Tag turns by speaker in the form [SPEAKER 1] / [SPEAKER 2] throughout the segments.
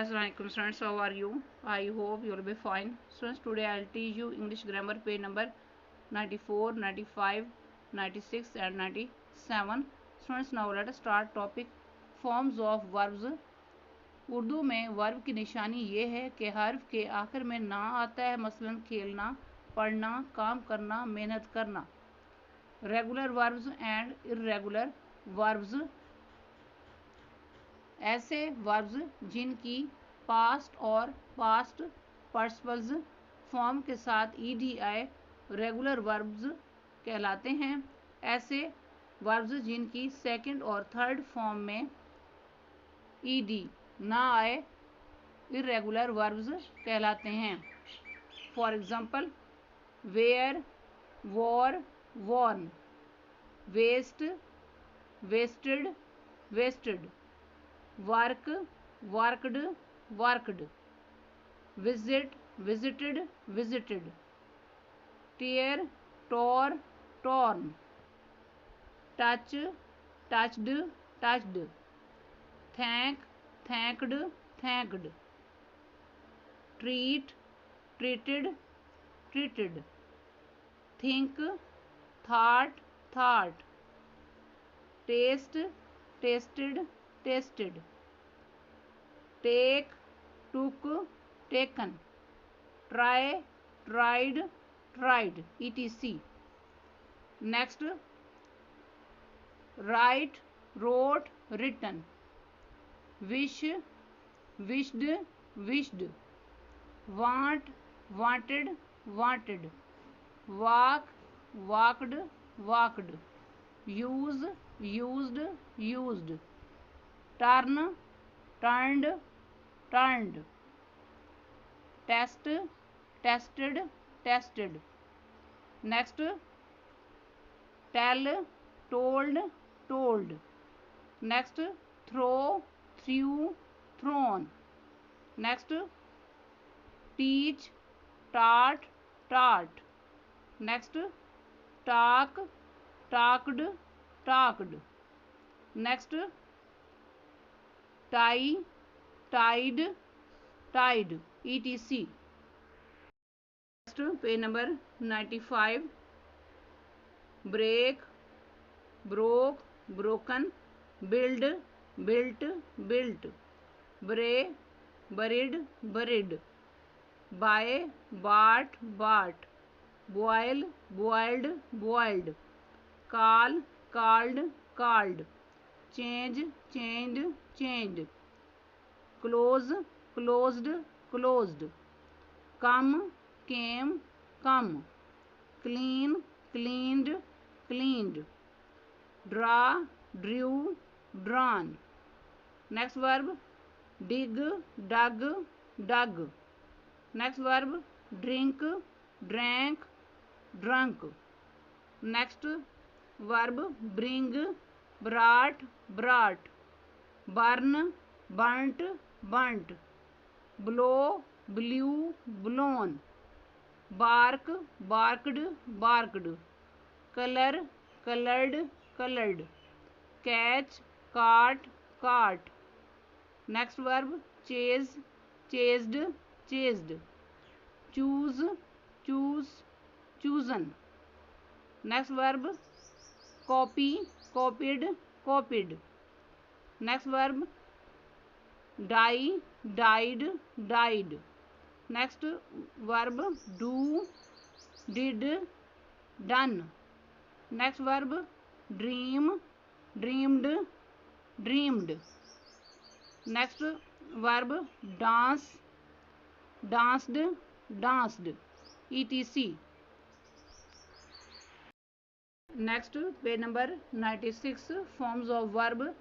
[SPEAKER 1] Assalamualaikum students, how are you? I hope you will be fine. Students, today I will teach you English grammar page number 94, 95, 96 and 97. Students, now let us start topic forms of verbs. Urdu में verb की निशानी ये है कि हर्फ के आखिर में ना आता है, मसलन खेलना, पढ़ना, काम करना, मेहनत करना. Regular verbs and irregular verbs. ऐसे वर्ब्स जिनकी पास्ट और पास्ट पार्टिसिपल्स फॉर्म के साथ ईडी आए रेगुलर वर्ब्स कहलाते हैं. ऐसे वर्ब्स जिनकी सेकंड और थर्ड फॉर्म में ईडी ना आए इरेगुलर वर्ब्स कहलाते हैं. For example, wear, wore, worn, waste, wasted, wasted, work, worked, worked, visit, visited, visited, tear, tore, torn, touch, touched, touched, thank, thanked, thanked, treat, treated, treated, think, thought, thought, taste, tasted, tasted, take, took, taken, try, tried, tried, etc. Next, write, wrote, written, wish, wished, wished, want, wanted, wanted, walk, walked, walked, use, used, used, turn, turned, turned, test, tested, tested. Next, tell, told, told. Next, throw, threw, thrown. Next, teach, taught, taught. Next, talk, talked, talked. Next, tie, tied, tied, etc. Next, page number 95. Break, broke, broken, build, built, built, bury, buried, buried, buy, bought, bought, boil, boiled, boiled, call, called, called, change, changed, changed, close, closed, closed, come, came, come, clean, cleaned, cleaned, draw, drew, drawn. Next verb, dig, dug, dug. Next verb, drink, drank, drunk. Next verb, bring, brought, brought, burn, burnt, burnt, blow, blew, blown, bark, barked, barked, color, colored, colored, catch, caught, caught. Next verb, chase, chased, chased, choose, choose, chosen. Next verb, copy, copied, copied. Next verb, die, died, died. Next verb, do, did, done. Next verb, dream, dreamed, dreamed. Next verb, dance, danced, danced, etc. Next, page number 96. Forms of verb: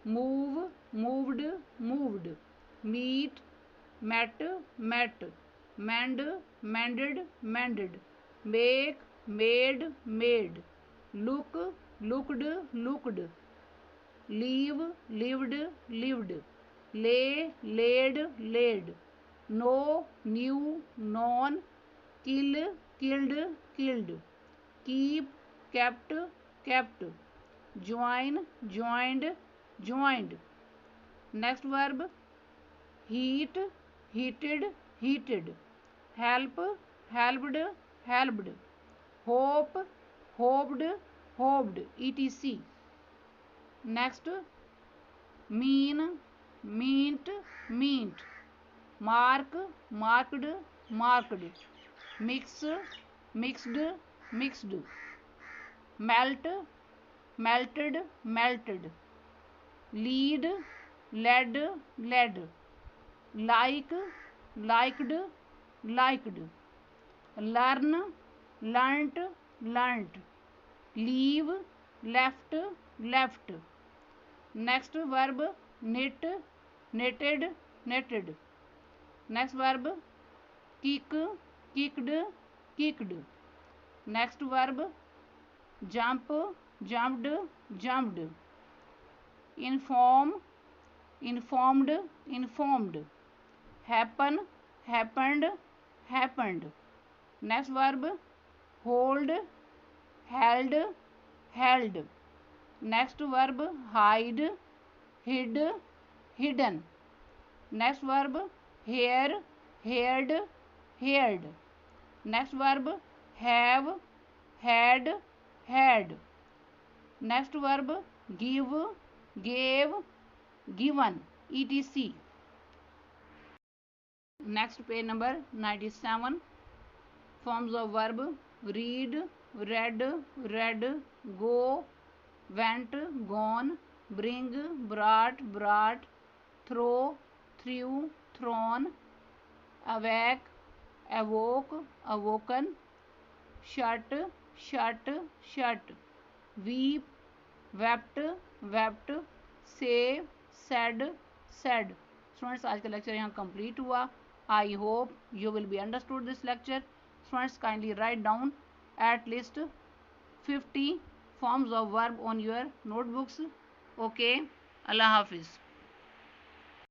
[SPEAKER 1] move, moved, moved, meet, met, met, mend, mended, mended, make, made, made, look, looked, looked, leave, lived, lived, lay, laid, laid, know, knew, known, kill, killed, killed, keep, kept, kept, join, joined, joined. Next verb, heat, heated, heated, help, helped, helped, hope, hoped, hoped, etc. Next, mean, meant, meant, mark, marked, marked, mix, mixed, mixed, melt, melted, melted, lead, led, led, like, liked, liked, learn, learnt, learnt, leave, left, left. Next verb, knit, knitted, knitted. Next verb, kick, kicked, kicked. Next verb, jump, jumped, jumped. Inform, informed, informed. Happen, happened, happened. Next verb, hold, held, held. Next verb, hide, hid, hidden. Next verb, hear, heard, heard. Next verb, have, had, had. Next verb, give, gave, given, etc. Next page number 97. Forms of verb: read, read, read, go, went, gone, bring, brought, brought, throw, threw, thrown, awake, awoke, awoken, shut, shut, shut, weep, wept, wept, say, said, said. Students आज का lecture यहाँ complete हुआ. I hope you will be understood this lecture. Students kindly write down at least 50 forms of verb on your notebooks. Okay, Allah Hafiz.